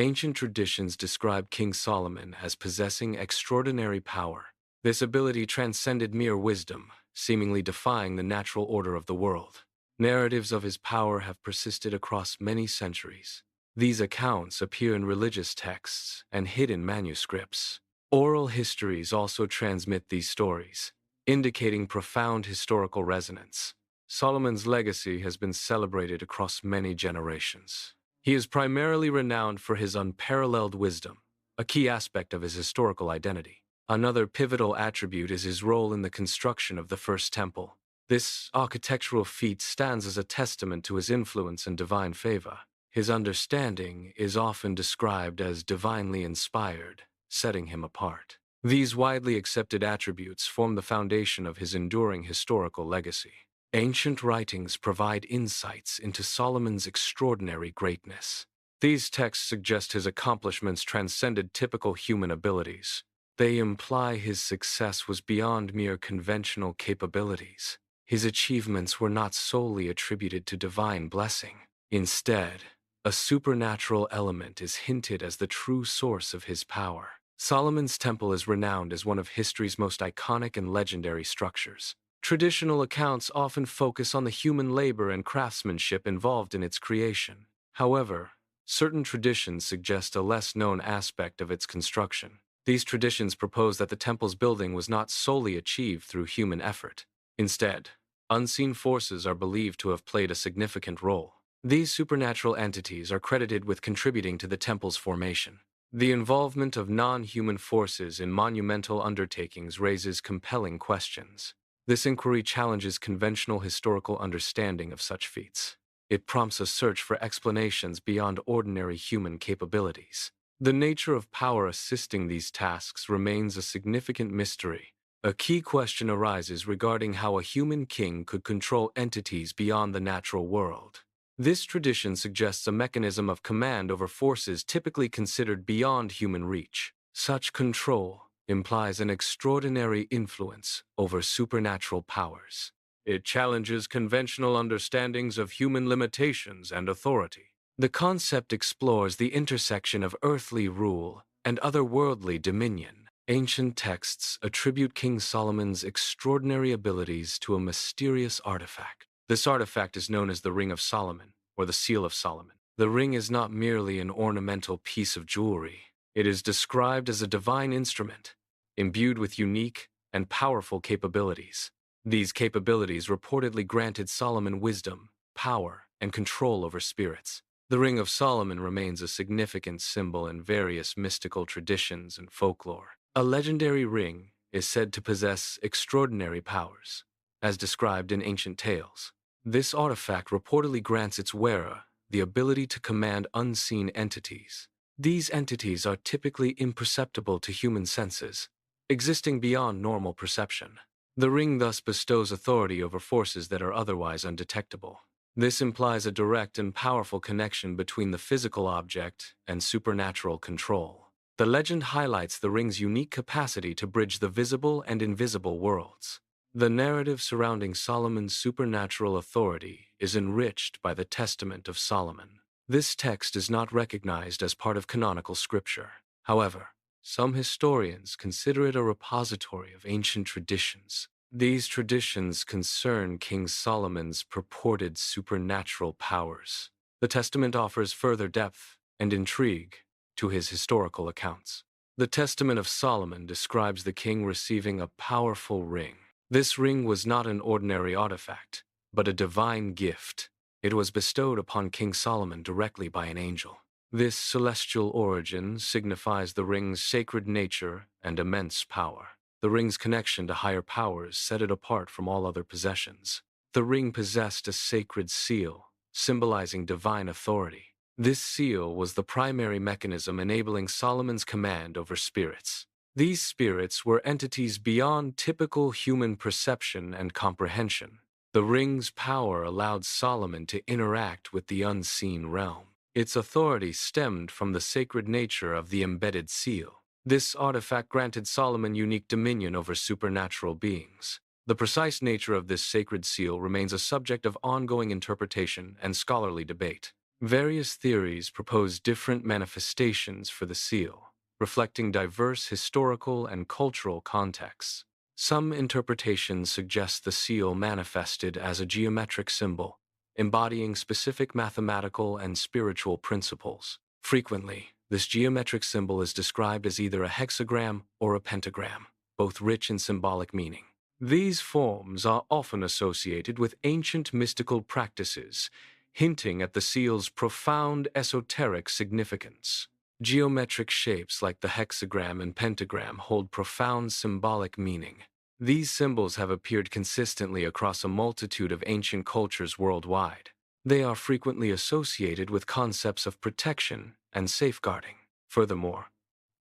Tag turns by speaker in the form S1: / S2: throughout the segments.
S1: Ancient traditions describe King Solomon as possessing extraordinary power. This ability transcended mere wisdom, seemingly defying the natural order of the world. Narratives of his power have persisted across many centuries. These accounts appear in religious texts and hidden manuscripts. Oral histories also transmit these stories, indicating profound historical resonance. Solomon's legacy has been celebrated across many generations. He is primarily renowned for his unparalleled wisdom, a key aspect of his historical identity. Another pivotal attribute is his role in the construction of the First Temple. This architectural feat stands as a testament to his influence and divine favor. His understanding is often described as divinely inspired, setting him apart. These widely accepted attributes form the foundation of his enduring historical legacy. Ancient writings provide insights into Solomon's extraordinary greatness. These texts suggest his accomplishments transcended typical human abilities. They imply his success was beyond mere conventional capabilities. His achievements were not solely attributed to divine blessing. Instead, a supernatural element is hinted as the true source of his power. Solomon's Temple is renowned as one of history's most iconic and legendary structures. Traditional accounts often focus on the human labor and craftsmanship involved in its creation. However, certain traditions suggest a less-known aspect of its construction. These traditions propose that the temple's building was not solely achieved through human effort. Instead, unseen forces are believed to have played a significant role. These supernatural entities are credited with contributing to the temple's formation. The involvement of non-human forces in monumental undertakings raises compelling questions. This inquiry challenges conventional historical understanding of such feats. It prompts a search for explanations beyond ordinary human capabilities. The nature of power assisting these tasks remains a significant mystery. A key question arises regarding how a human king could control entities beyond the natural world. This tradition suggests a mechanism of command over forces typically considered beyond human reach. Such control implies an extraordinary influence over supernatural powers. It challenges conventional understandings of human limitations and authority. The concept explores the intersection of earthly rule and otherworldly dominion. Ancient texts attribute King Solomon's extraordinary abilities to a mysterious artifact. This artifact is known as the Ring of Solomon, or the Seal of Solomon. The ring is not merely an ornamental piece of jewelry. It is described as a divine instrument, imbued with unique and powerful capabilities. These capabilities reportedly granted Solomon wisdom, power, and control over spirits. The Ring of Solomon remains a significant symbol in various mystical traditions and folklore. A legendary ring is said to possess extraordinary powers, as described in ancient tales. This artifact reportedly grants its wearer the ability to command unseen entities. These entities are typically imperceptible to human senses, existing beyond normal perception. The ring thus bestows authority over forces that are otherwise undetectable. This implies a direct and powerful connection between the physical object and supernatural control. The legend highlights the ring's unique capacity to bridge the visible and invisible worlds. The narrative surrounding Solomon's supernatural authority is enriched by the Testament of Solomon. This text is not recognized as part of canonical scripture. However, some historians consider it a repository of ancient traditions. These traditions concern King Solomon's purported supernatural powers. The Testament offers further depth and intrigue to his historical accounts. The Testament of Solomon describes the king receiving a powerful ring. This ring was not an ordinary artifact, but a divine gift. It was bestowed upon King Solomon directly by an angel. This celestial origin signifies the ring's sacred nature and immense power. The ring's connection to higher powers set it apart from all other possessions. The ring possessed a sacred seal, symbolizing divine authority. This seal was the primary mechanism enabling Solomon's command over spirits. These spirits were entities beyond typical human perception and comprehension. The ring's power allowed Solomon to interact with the unseen realm. Its authority stemmed from the sacred nature of the embedded seal. This artifact granted Solomon unique dominion over supernatural beings. The precise nature of this sacred seal remains a subject of ongoing interpretation and scholarly debate. Various theories propose different manifestations for the seal, reflecting diverse historical and cultural contexts. Some interpretations suggest the seal manifested as a geometric symbol, embodying specific mathematical and spiritual principles. Frequently, this geometric symbol is described as either a hexagram or a pentagram, both rich in symbolic meaning. These forms are often associated with ancient mystical practices, hinting at the seal's profound esoteric significance. Geometric shapes like the hexagram and pentagram hold profound symbolic meaning. These symbols have appeared consistently across a multitude of ancient cultures worldwide. They are frequently associated with concepts of protection and safeguarding. Furthermore,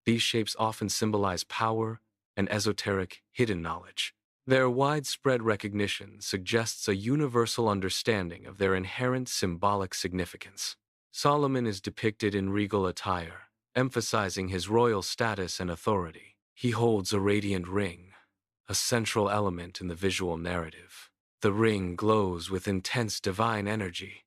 S1: these shapes often symbolize power and esoteric hidden knowledge. Their widespread recognition suggests a universal understanding of their inherent symbolic significance. Solomon is depicted in regal attire, emphasizing his royal status and authority. He holds a radiant ring, a central element in the visual narrative. The ring glows with intense divine energy,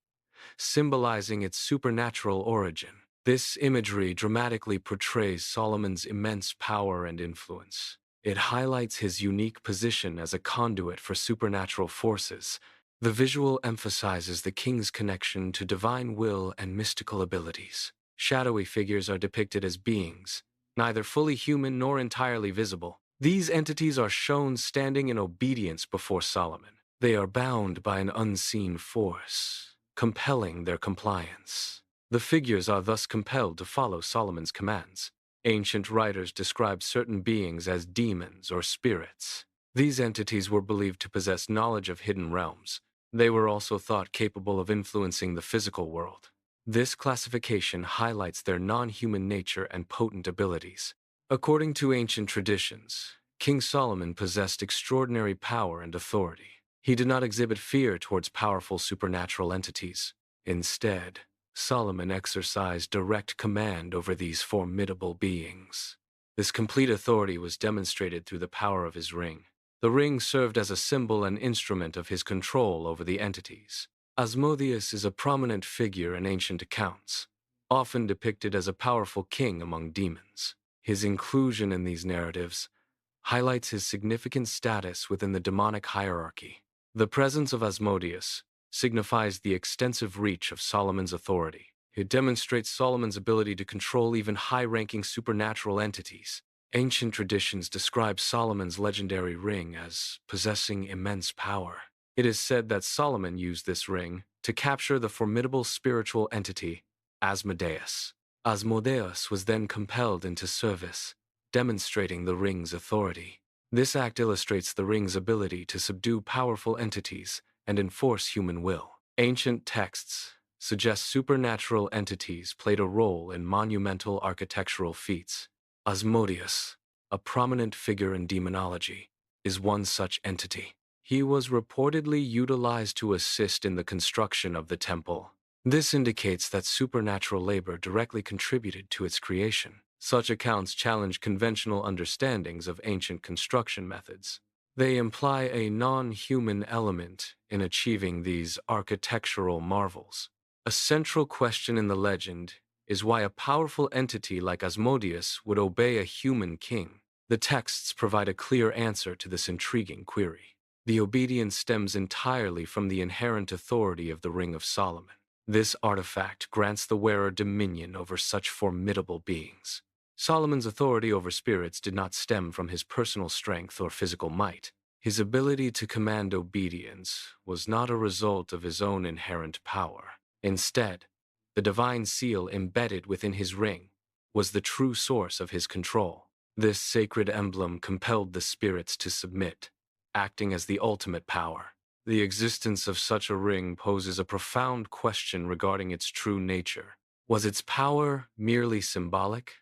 S1: symbolizing its supernatural origin. This imagery dramatically portrays Solomon's immense power and influence. It highlights his unique position as a conduit for supernatural forces. The visual emphasizes the king's connection to divine will and mystical abilities. Shadowy figures are depicted as beings, neither fully human nor entirely visible. These entities are shown standing in obedience before Solomon. They are bound by an unseen force, compelling their compliance. The figures are thus compelled to follow Solomon's commands. Ancient writers describe certain beings as demons or spirits. These entities were believed to possess knowledge of hidden realms. They were also thought capable of influencing the physical world. This classification highlights their non-human nature and potent abilities. According to ancient traditions, King Solomon possessed extraordinary power and authority. He did not exhibit fear towards powerful supernatural entities. Instead, Solomon exercised direct command over these formidable beings. This complete authority was demonstrated through the power of his ring. The ring served as a symbol and instrument of his control over the entities. Asmodeus is a prominent figure in ancient accounts, often depicted as a powerful king among demons. His inclusion in these narratives highlights his significant status within the demonic hierarchy. The presence of Asmodeus signifies the extensive reach of Solomon's authority. It demonstrates Solomon's ability to control even high-ranking supernatural entities. Ancient traditions describe Solomon's legendary ring as possessing immense power. It is said that Solomon used this ring to capture the formidable spiritual entity, Asmodeus. Asmodeus was then compelled into service, demonstrating the ring's authority. This act illustrates the ring's ability to subdue powerful entities and enforce human will. Ancient texts suggest supernatural entities played a role in monumental architectural feats. Asmodeus, a prominent figure in demonology, is one such entity. He was reportedly utilized to assist in the construction of the temple. This indicates that supernatural labor directly contributed to its creation. Such accounts challenge conventional understandings of ancient construction methods. They imply a non-human element in achieving these architectural marvels. A central question in the legend is why a powerful entity like Asmodeus would obey a human king. The texts provide a clear answer to this intriguing query. The obedience stems entirely from the inherent authority of the Ring of Solomon. This artifact grants the wearer dominion over such formidable beings. Solomon's authority over spirits did not stem from his personal strength or physical might. His ability to command obedience was not a result of his own inherent power. Instead, the divine seal embedded within his ring was the true source of his control. This sacred emblem compelled the spirits to submit, acting as the ultimate power. The existence of such a ring poses a profound question regarding its true nature. Was its power merely symbolic,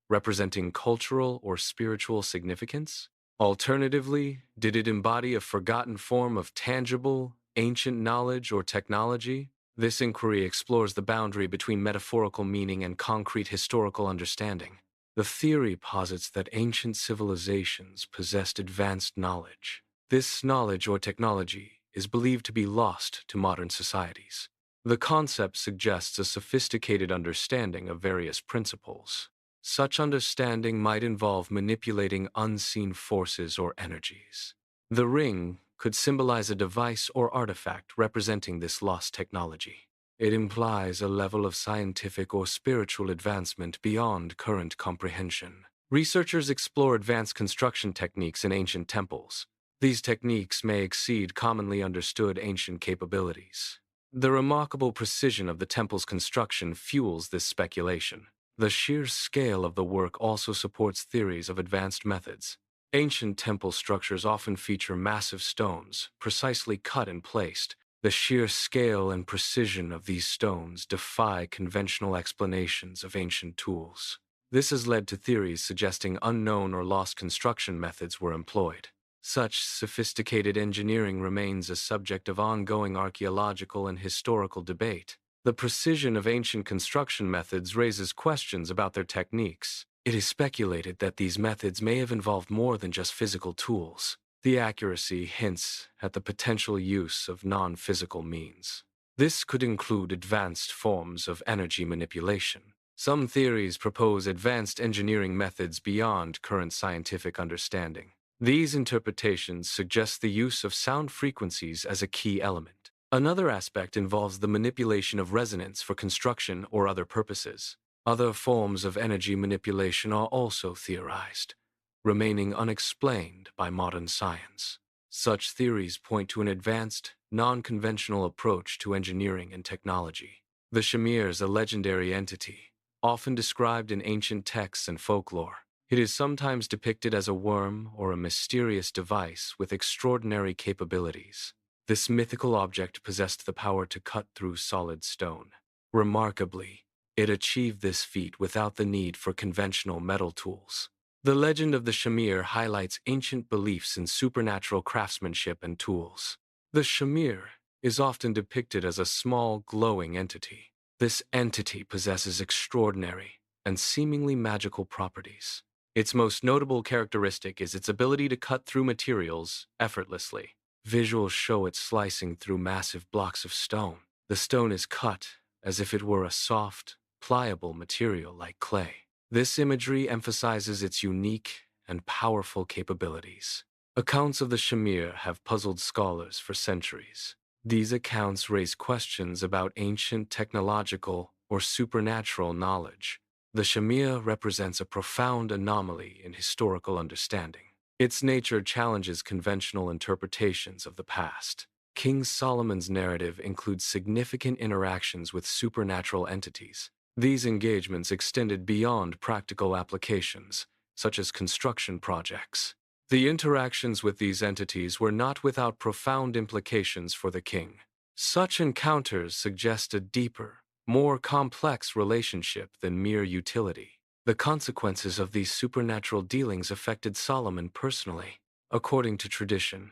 S1: representing cultural or spiritual significance? Alternatively, did it embody a forgotten form of tangible, ancient knowledge or technology? This inquiry explores the boundary between metaphorical meaning and concrete historical understanding. The theory posits that ancient civilizations possessed advanced knowledge. This knowledge or technology is believed to be lost to modern societies. The concept suggests a sophisticated understanding of various principles. Such understanding might involve manipulating unseen forces or energies. The ring could symbolize a device or artifact representing this lost technology. It implies a level of scientific or spiritual advancement beyond current comprehension. Researchers explore advanced construction techniques in ancient temples. These techniques may exceed commonly understood ancient capabilities. The remarkable precision of the temple's construction fuels this speculation. The sheer scale of the work also supports theories of advanced methods. Ancient temple structures often feature massive stones, precisely cut and placed. The sheer scale and precision of these stones defy conventional explanations of ancient tools. This has led to theories suggesting unknown or lost construction methods were employed. Such sophisticated engineering remains a subject of ongoing archaeological and historical debate. The precision of ancient construction methods raises questions about their techniques. It is speculated that these methods may have involved more than just physical tools. The accuracy hints at the potential use of non-physical means. This could include advanced forms of energy manipulation. Some theories propose advanced engineering methods beyond current scientific understanding. These interpretations suggest the use of sound frequencies as a key element. Another aspect involves the manipulation of resonance for construction or other purposes. Other forms of energy manipulation are also theorized, remaining unexplained by modern science. Such theories point to an advanced, non-conventional approach to engineering and technology. The Shamir is a legendary entity, often described in ancient texts and folklore. It is sometimes depicted as a worm or a mysterious device with extraordinary capabilities. This mythical object possessed the power to cut through solid stone. Remarkably, it achieved this feat without the need for conventional metal tools. The legend of the Shamir highlights ancient beliefs in supernatural craftsmanship and tools. The Shamir is often depicted as a small, glowing entity. This entity possesses extraordinary and seemingly magical properties. Its most notable characteristic is its ability to cut through materials effortlessly. Visuals show it slicing through massive blocks of stone. The stone is cut as if it were a soft, pliable material like clay. This imagery emphasizes its unique and powerful capabilities. Accounts of the Shamir have puzzled scholars for centuries. These accounts raise questions about ancient technological or supernatural knowledge. The Shamir represents a profound anomaly in historical understanding. Its nature challenges conventional interpretations of the past. King Solomon's narrative includes significant interactions with supernatural entities. These engagements extended beyond practical applications, such as construction projects. The interactions with these entities were not without profound implications for the king. Such encounters suggest a deeper, more complex relationship than mere utility. The consequences of these supernatural dealings affected Solomon personally. According to tradition,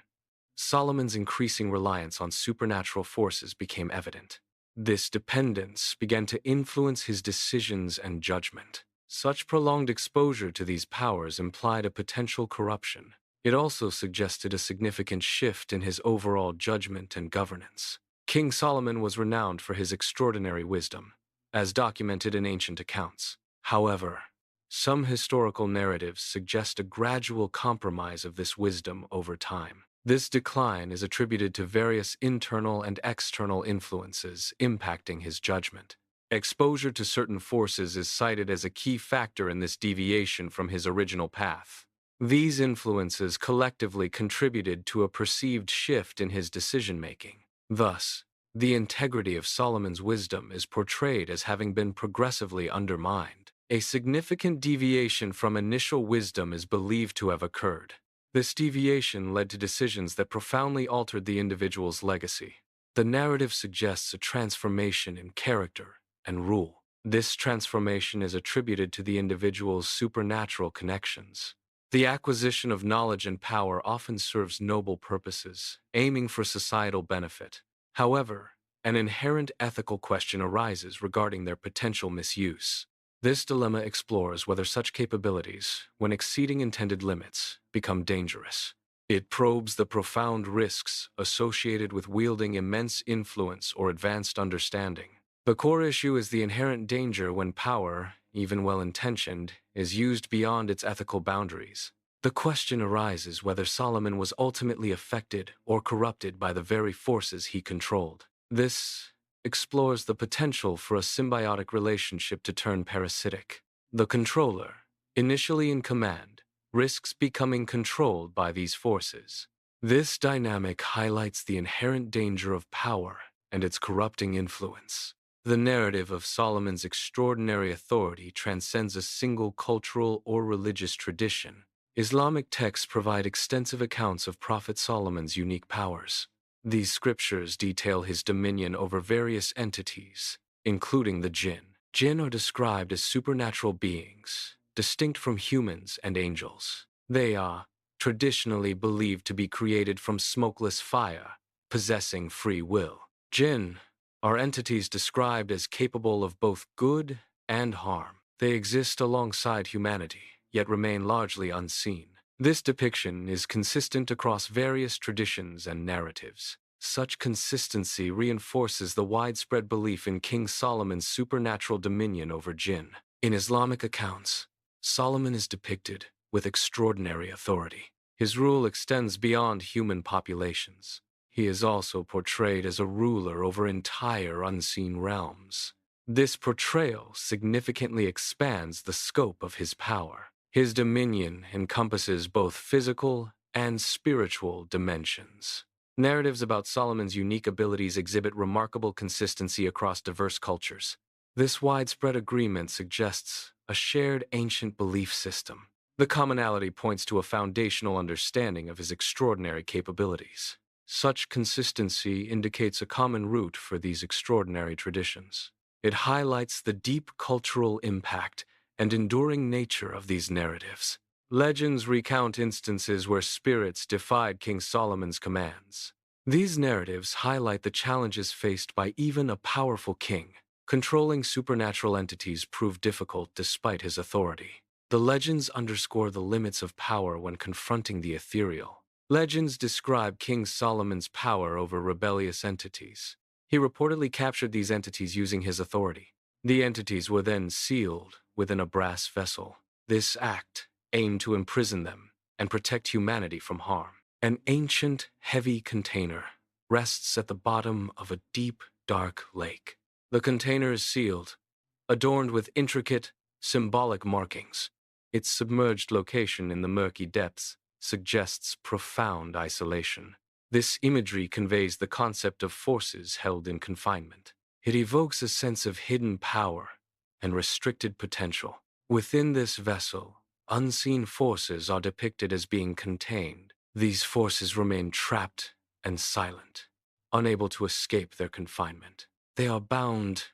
S1: Solomon's increasing reliance on supernatural forces became evident. This dependence began to influence his decisions and judgment. Such prolonged exposure to these powers implied a potential corruption. It also suggested a significant shift in his overall judgment and governance. King Solomon was renowned for his extraordinary wisdom, as documented in ancient accounts. However, some historical narratives suggest a gradual compromise of this wisdom over time. This decline is attributed to various internal and external influences impacting his judgment. Exposure to certain forces is cited as a key factor in this deviation from his original path. These influences collectively contributed to a perceived shift in his decision-making. Thus, the integrity of Solomon's wisdom is portrayed as having been progressively undermined. A significant deviation from initial wisdom is believed to have occurred. This deviation led to decisions that profoundly altered the individual's legacy. The narrative suggests a transformation in character and rule. This transformation is attributed to the individual's supernatural connections. The acquisition of knowledge and power often serves noble purposes, aiming for societal benefit. However, an inherent ethical question arises regarding their potential misuse. This dilemma explores whether such capabilities, when exceeding intended limits, become dangerous. It probes the profound risks associated with wielding immense influence or advanced understanding. The core issue is the inherent danger when power, even well-intentioned, is used beyond its ethical boundaries. The question arises whether Solomon was ultimately affected or corrupted by the very forces he controlled. This explores the potential for a symbiotic relationship to turn parasitic. The controller, initially in command, risks becoming controlled by these forces. This dynamic highlights the inherent danger of power and its corrupting influence. The narrative of Solomon's extraordinary authority transcends a single cultural or religious tradition. Islamic texts provide extensive accounts of Prophet Solomon's unique powers. These scriptures detail his dominion over various entities, including the jinn. Jinn are described as supernatural beings, distinct from humans and angels. They are traditionally believed to be created from smokeless fire, possessing free will. Jinn are entities described as capable of both good and harm. They exist alongside humanity, yet remain largely unseen. This depiction is consistent across various traditions and narratives. Such consistency reinforces the widespread belief in King Solomon's supernatural dominion over jinn. In Islamic accounts, Solomon is depicted with extraordinary authority. His rule extends beyond human populations. He is also portrayed as a ruler over entire unseen realms. This portrayal significantly expands the scope of his power. His dominion encompasses both physical and spiritual dimensions. Narratives about Solomon's unique abilities exhibit remarkable consistency across diverse cultures. This widespread agreement suggests a shared ancient belief system. The commonality points to a foundational understanding of his extraordinary capabilities. Such consistency indicates a common root for these extraordinary traditions. It highlights the deep cultural impact and enduring nature of these narratives. Legends recount instances where spirits defied King Solomon's commands. These narratives highlight the challenges faced by even a powerful king. Controlling supernatural entities proved difficult despite his authority. The legends underscore the limits of power when confronting the ethereal. Legends describe King Solomon's power over rebellious entities. He reportedly captured these entities using his authority. The entities were then sealed within a brass vessel. This act aimed to imprison them and protect humanity from harm. An ancient, heavy container rests at the bottom of a deep, dark lake. The container is sealed, adorned with intricate, symbolic markings. Its submerged location in the murky depths suggests profound isolation. This imagery conveys the concept of forces held in confinement. It evokes a sense of hidden power and restricted potential. Within this vessel, unseen forces are depicted as being contained. These forces remain trapped and silent, unable to escape their confinement. They are bound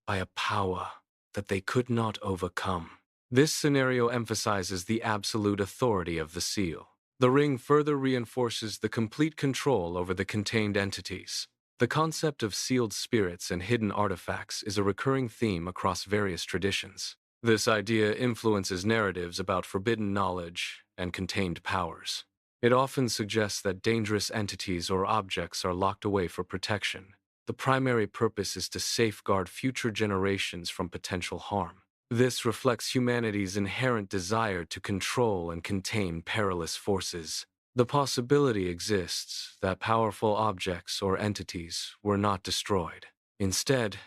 S1: by a power that they could not overcome. This scenario emphasizes the absolute authority of the seal. The ring further reinforces the complete control over the contained entities. The concept of sealed spirits and hidden artifacts is a recurring theme across various traditions. This idea influences narratives about forbidden knowledge and contained powers. It often suggests that dangerous entities or objects are locked away for protection. The primary purpose is to safeguard future generations from potential harm. This reflects humanity's inherent desire to control and contain perilous forces. The possibility exists that powerful objects or entities were not destroyed. Instead,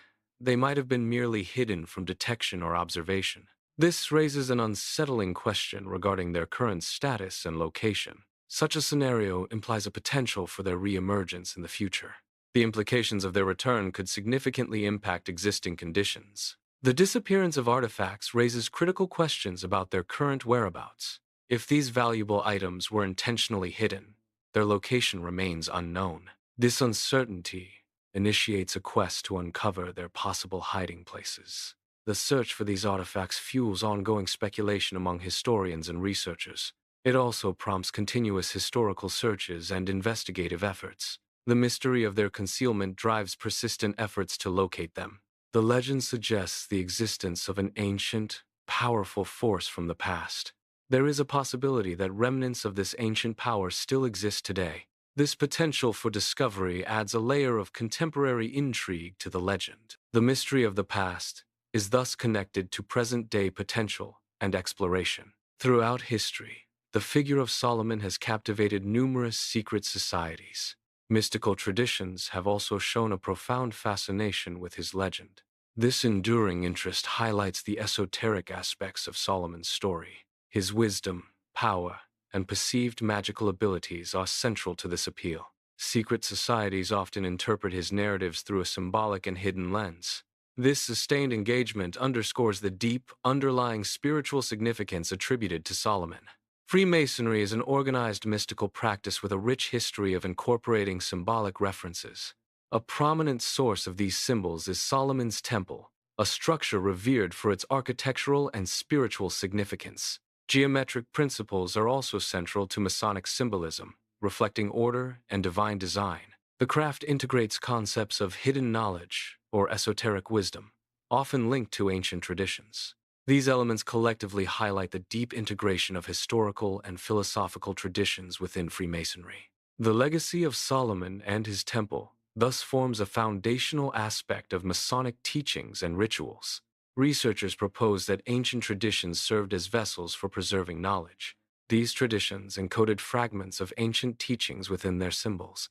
S1: they might have been merely hidden from detection or observation. This raises an unsettling question regarding their current status and location. Such a scenario implies a potential for their re-emergence in the future. The implications of their return could significantly impact existing conditions. The disappearance of artifacts raises critical questions about their current whereabouts. If these valuable items were intentionally hidden, their location remains unknown. This uncertainty initiates a quest to uncover their possible hiding places. The search for these artifacts fuels ongoing speculation among historians and researchers. It also prompts continuous historical searches and investigative efforts. The mystery of their concealment drives persistent efforts to locate them. The legend suggests the existence of an ancient, powerful force from the past. there is a possibility that remnants of this ancient power still exist today. This potential for discovery adds a layer of contemporary intrigue to the legend. The mystery of the past is thus connected to present-day potential and exploration. Throughout history, the figure of Solomon has captivated numerous secret societies. Mystical traditions have also shown a profound fascination with his legend. This enduring interest highlights the esoteric aspects of Solomon's story. His wisdom, power, and perceived magical abilities are central to this appeal. Secret societies often interpret his narratives through a symbolic and hidden lens. This sustained engagement underscores the deep, underlying spiritual significance attributed to Solomon. Freemasonry is an organized mystical practice with a rich history of incorporating symbolic references. A prominent source of these symbols is Solomon's Temple, a structure revered for its architectural and spiritual significance. Geometric principles are also central to Masonic symbolism, reflecting order and divine design. The craft integrates concepts of hidden knowledge or esoteric wisdom, often linked to ancient traditions. These elements collectively highlight the deep integration of historical and philosophical traditions within Freemasonry. The legacy of Solomon and his temple thus forms a foundational aspect of Masonic teachings and rituals. Researchers propose that ancient traditions served as vessels for preserving knowledge. These traditions encoded fragments of ancient teachings within their symbols.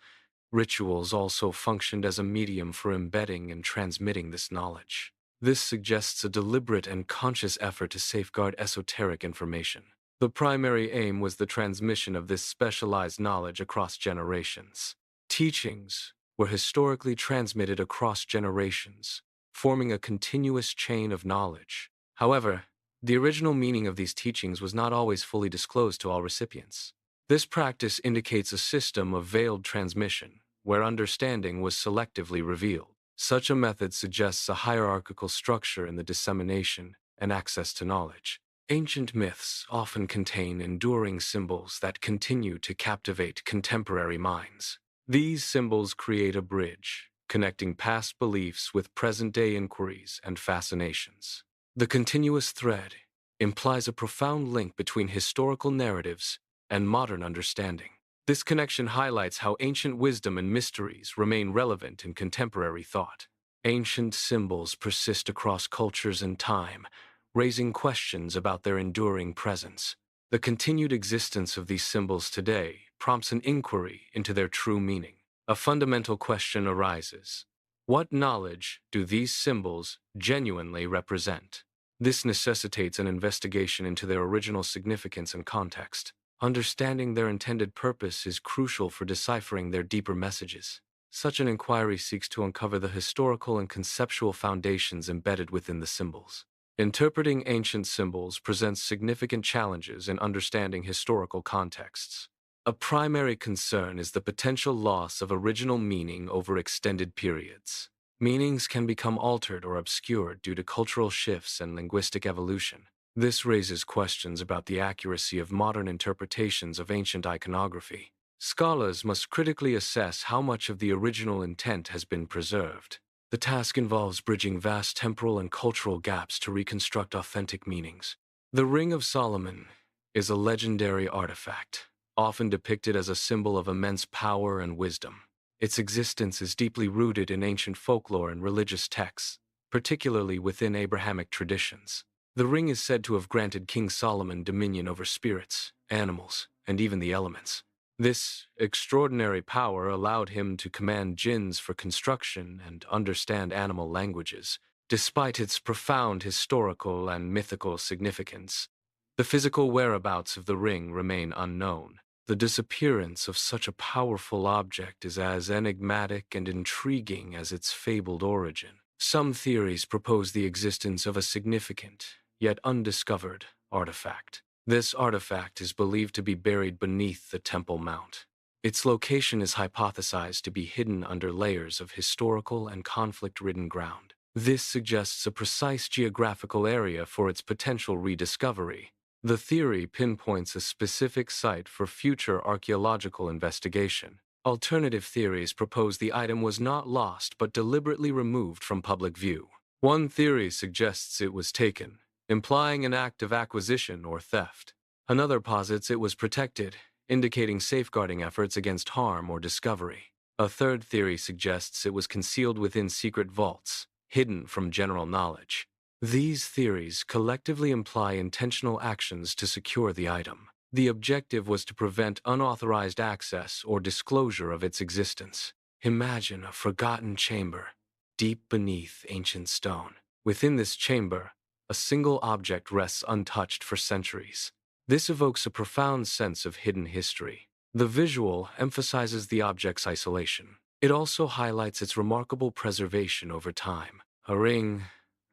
S1: Rituals also functioned as a medium for embedding and transmitting this knowledge. This suggests a deliberate and conscious effort to safeguard esoteric information. The primary aim was the transmission of this specialized knowledge across generations. Teachings were historically transmitted across generations, forming a continuous chain of knowledge. However, the original meaning of these teachings was not always fully disclosed to all recipients. This practice indicates a system of veiled transmission, where understanding was selectively revealed. Such a method suggests a hierarchical structure in the dissemination and access to knowledge. Ancient myths often contain enduring symbols that continue to captivate contemporary minds. These symbols create a bridge, connecting past beliefs with present-day inquiries and fascinations. The continuous thread implies a profound link between historical narratives and modern understanding. This connection highlights how ancient wisdom and mysteries remain relevant in contemporary thought. Ancient symbols persist across cultures and time, raising questions about their enduring presence. The continued existence of these symbols today prompts an inquiry into their true meaning. A fundamental question arises: what knowledge do these symbols genuinely represent? This necessitates an investigation into their original significance and context. Understanding their intended purpose is crucial for deciphering their deeper messages. Such an inquiry seeks to uncover the historical and conceptual foundations embedded within the symbols. Interpreting ancient symbols presents significant challenges in understanding historical contexts. A primary concern is the potential loss of original meaning over extended periods. Meanings can become altered or obscured due to cultural shifts and linguistic evolution. This raises questions about the accuracy of modern interpretations of ancient iconography. Scholars must critically assess how much of the original intent has been preserved. The task involves bridging vast temporal and cultural gaps to reconstruct authentic meanings. The Ring of Solomon is a legendary artifact, often depicted as a symbol of immense power and wisdom. Its existence is deeply rooted in ancient folklore and religious texts, particularly within Abrahamic traditions. The ring is said to have granted King Solomon dominion over spirits, animals, and even the elements. This extraordinary power allowed him to command jinns for construction and understand animal languages. Despite its profound historical and mythical significance, the physical whereabouts of the ring remain unknown. The disappearance of such a powerful object is as enigmatic and intriguing as its fabled origin. Some theories propose the existence of a significant, yet undiscovered, artifact. This artifact is believed to be buried beneath the Temple Mount. Its location is hypothesized to be hidden under layers of historical and conflict-ridden ground. This suggests a precise geographical area for its potential rediscovery. The theory pinpoints a specific site for future archaeological investigation. Alternative theories propose the item was not lost but deliberately removed from public view. One theory suggests it was taken, implying an act of acquisition or theft. Another posits it was protected, indicating safeguarding efforts against harm or discovery. A third theory suggests it was concealed within secret vaults, hidden from general knowledge. These theories collectively imply intentional actions to secure the item. The objective was to prevent unauthorized access or disclosure of its existence. Imagine a forgotten chamber, deep beneath ancient stone. Within this chamber, a single object rests untouched for centuries. This evokes a profound sense of hidden history. The visual emphasizes the object's isolation. It also highlights its remarkable preservation over time. A ring,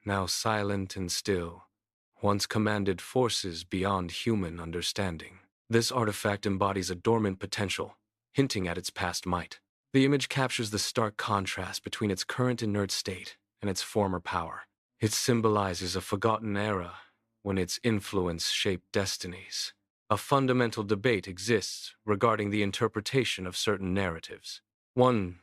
S1: now silent and still, once commanded forces beyond human understanding. This artifact embodies a dormant potential, hinting at its past might. The image captures the stark contrast between its current inert state and its former power. It symbolizes a forgotten era when its influence shaped destinies. A fundamental debate exists regarding the interpretation of certain narratives. One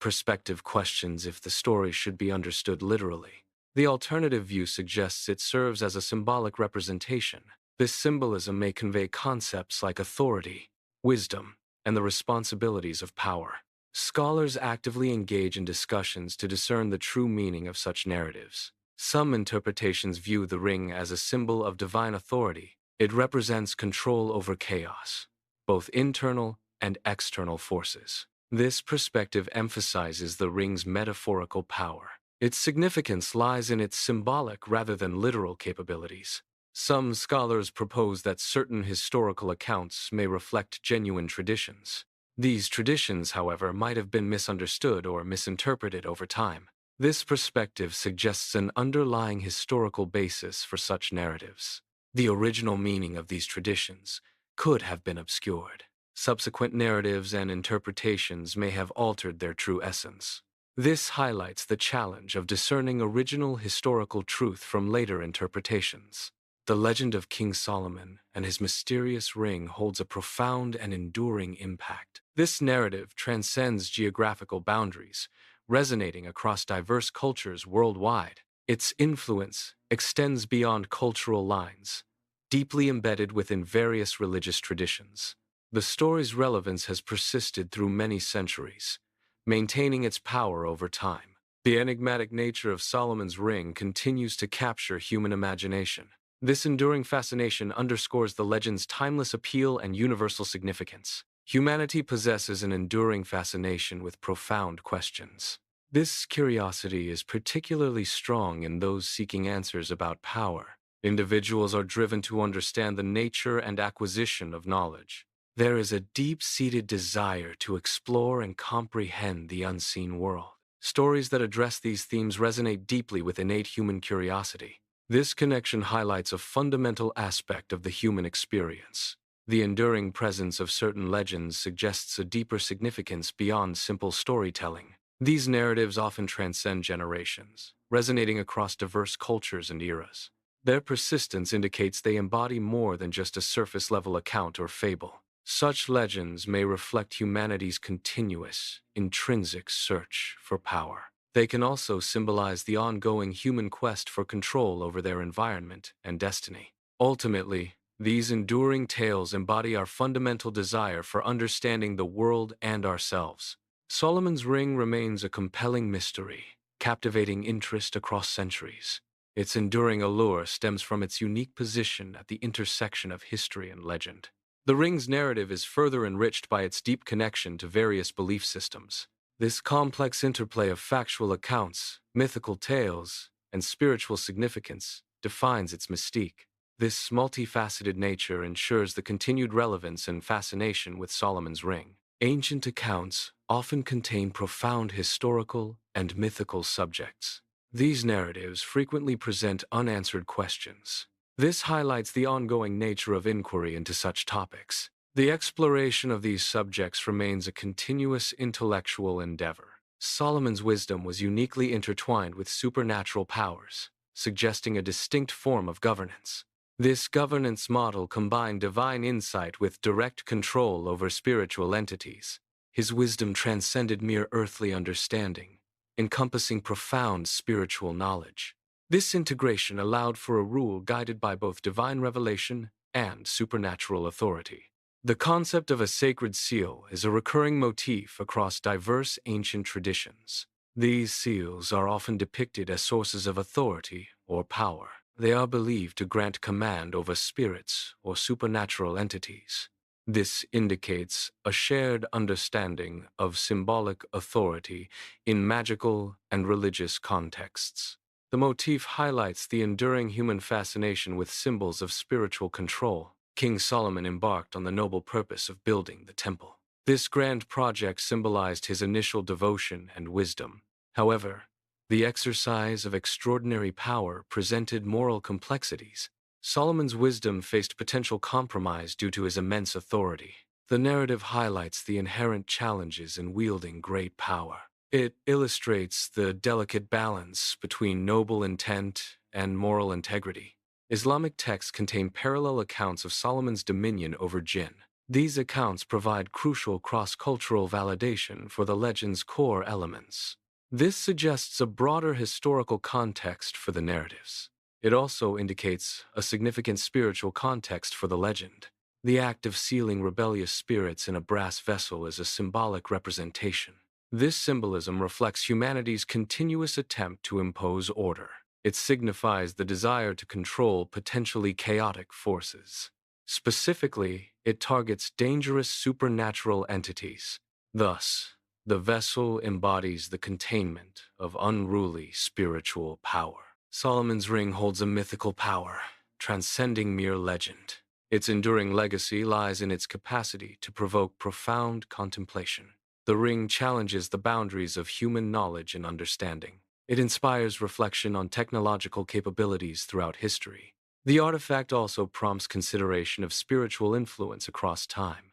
S1: perspective questions if the story should be understood literally. The alternative view suggests it serves as a symbolic representation. This symbolism may convey concepts like authority, wisdom, and the responsibilities of power. Scholars actively engage in discussions to discern the true meaning of such narratives. Some interpretations view the ring as a symbol of divine authority. It represents control over chaos, both internal and external forces. This perspective emphasizes the ring's metaphorical power. Its significance lies in its symbolic rather than literal capabilities. Some scholars propose that certain historical accounts may reflect genuine traditions. These traditions, however, might have been misunderstood or misinterpreted over time. This perspective suggests an underlying historical basis for such narratives. The original meaning of these traditions could have been obscured. Subsequent narratives and interpretations may have altered their true essence. This highlights the challenge of discerning original historical truth from later interpretations. The legend of King Solomon and his mysterious ring holds a profound and enduring impact. This narrative transcends geographical boundaries, resonating across diverse cultures worldwide. Its influence extends beyond cultural lines, deeply embedded within various religious traditions. The story's relevance has persisted through many centuries, maintaining its power over time. The enigmatic nature of Solomon's ring continues to capture human imagination. This enduring fascination underscores the legend's timeless appeal and universal significance. Humanity possesses an enduring fascination with profound questions. This curiosity is particularly strong in those seeking answers about power. Individuals are driven to understand the nature and acquisition of knowledge. There is a deep-seated desire to explore and comprehend the unseen world. Stories that address these themes resonate deeply with innate human curiosity. This connection highlights a fundamental aspect of the human experience. The enduring presence of certain legends suggests a deeper significance beyond simple storytelling. These narratives often transcend generations, resonating across diverse cultures and eras. Their persistence indicates they embody more than just a surface-level account or fable. Such legends may reflect humanity's continuous, intrinsic search for power. They can also symbolize the ongoing human quest for control over their environment and destiny. Ultimately, these enduring tales embody our fundamental desire for understanding the world and ourselves. Solomon's ring remains a compelling mystery, captivating interest across centuries. Its enduring allure stems from its unique position at the intersection of history and legend. The ring's narrative is further enriched by its deep connection to various belief systems. This complex interplay of factual accounts, mythical tales, and spiritual significance defines its mystique. This multifaceted nature ensures the continued relevance and fascination with Solomon's ring. Ancient accounts often contain profound historical and mythical subjects. These narratives frequently present unanswered questions. This highlights the ongoing nature of inquiry into such topics. The exploration of these subjects remains a continuous intellectual endeavor. Solomon's wisdom was uniquely intertwined with supernatural powers, suggesting a distinct form of governance. This governance model combined divine insight with direct control over spiritual entities. His wisdom transcended mere earthly understanding, encompassing profound spiritual knowledge. This integration allowed for a rule guided by both divine revelation and supernatural authority. The concept of a sacred seal is a recurring motif across diverse ancient traditions. These seals are often depicted as sources of authority or power. They are believed to grant command over spirits or supernatural entities. This indicates a shared understanding of symbolic authority in magical and religious contexts. The motif highlights the enduring human fascination with symbols of spiritual control. King Solomon embarked on the noble purpose of building the temple. This grand project symbolized his initial devotion and wisdom. However, the exercise of extraordinary power presented moral complexities. Solomon's wisdom faced potential compromise due to his immense authority. The narrative highlights the inherent challenges in wielding great power. It illustrates the delicate balance between noble intent and moral integrity. Islamic texts contain parallel accounts of Solomon's dominion over jinn. These accounts provide crucial cross-cultural validation for the legend's core elements. This suggests a broader historical context for the narratives. It also indicates a significant spiritual context for the legend. The act of sealing rebellious spirits in a brass vessel is a symbolic representation. This symbolism reflects humanity's continuous attempt to impose order. It signifies the desire to control potentially chaotic forces. Specifically, it targets dangerous supernatural entities. Thus, the vessel embodies the containment of unruly spiritual power. Solomon's ring holds a mythical power, transcending mere legend. Its enduring legacy lies in its capacity to provoke profound contemplation. The ring challenges the boundaries of human knowledge and understanding. It inspires reflection on technological capabilities throughout history. The artifact also prompts consideration of spiritual influence across time.